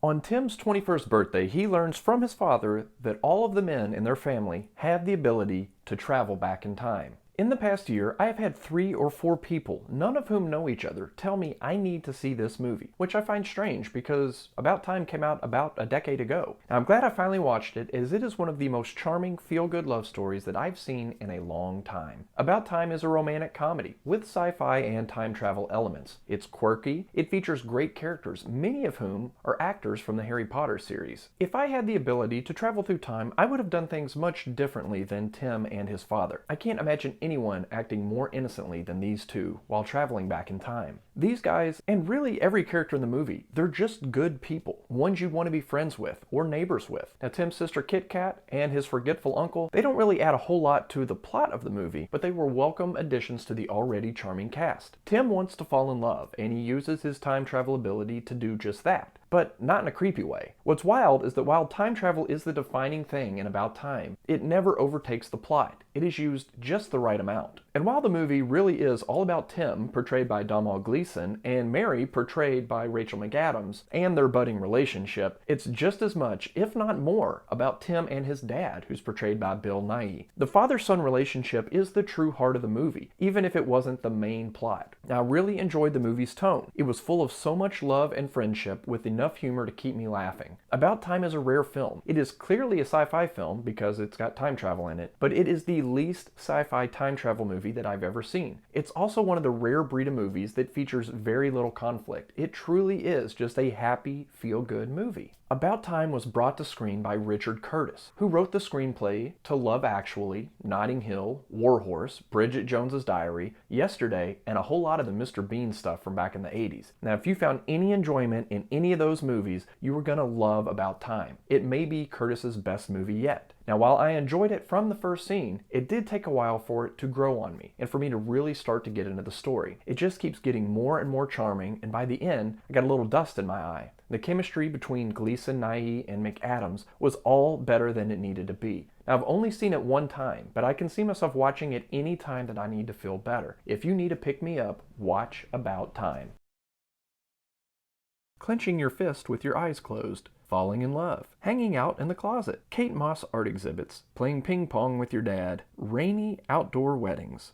On Tim's 21st birthday, he learns from his father that all of the men in their family have the ability to travel back in time. In the past year, I have had 3 or 4 people, none of whom know each other, tell me I need to see this movie, which I find strange because About Time came out about a decade ago. Now, I'm glad I finally watched it, as it is one of the most charming feel-good love stories that I've seen in a long time. About Time is a romantic comedy with sci-fi and time travel elements. It's quirky, it features great characters, many of whom are actors from the Harry Potter series. If I had the ability to travel through time, I would have done things much differently than Tim and his father. I can't imagine anyone acting more innocently than these two while traveling back in time. These guys, and really every character in the movie, they're just good people, ones you'd want to be friends with or neighbors with. Now, Tim's sister Kit Kat and his forgetful uncle, they don't really add a whole lot to the plot of the movie, but they were welcome additions to the already charming cast. Tim wants to fall in love, and he uses his time travel ability to do just that, but not in a creepy way. What's wild is that while time travel is the defining thing in About Time, it never overtakes the plot. It is used just the right amount. And while the movie really is all about Tim, portrayed by Domhnall Gleeson, and Mary, portrayed by Rachel McAdams, and their budding relationship, it's just as much, if not more, about Tim and his dad, who's portrayed by Bill Nighy. The father-son relationship is the true heart of the movie, even if it wasn't the main plot. Now, I really enjoyed the movie's tone. It was full of so much love and friendship with enough humor to keep me laughing. About Time is a rare film. It is clearly a sci-fi film because it's got time travel in it, but it is the least sci-fi time travel movie that I've ever seen. It's also one of the rare breed of movies that features very little conflict. It truly is just a happy, feel-good movie. About Time was brought to screen by Richard Curtis, who wrote the screenplay to Love Actually, Notting Hill, War Horse, Bridget Jones's Diary, Yesterday, and a whole lot of the Mr. Bean stuff from back in the 80s. Now, if you found any enjoyment in any of those movies, you were gonna love About Time. It may be Curtis's best movie yet. Now, while I enjoyed it from the first scene, it did take a while for it to grow on me, and for me to really start to get into the story. It just keeps getting more and more charming, and by the end, I got a little dust in my eye. The chemistry between Gleeson, Nighy, and McAdams was all better than it needed to be. Now, I've only seen it one time, but I can see myself watching it any time that I need to feel better. If you need to pick me up, watch About Time. Clenching your fist with your eyes closed, falling in love, hanging out in the closet, Kate Moss art exhibits, playing ping pong with your dad, rainy outdoor weddings.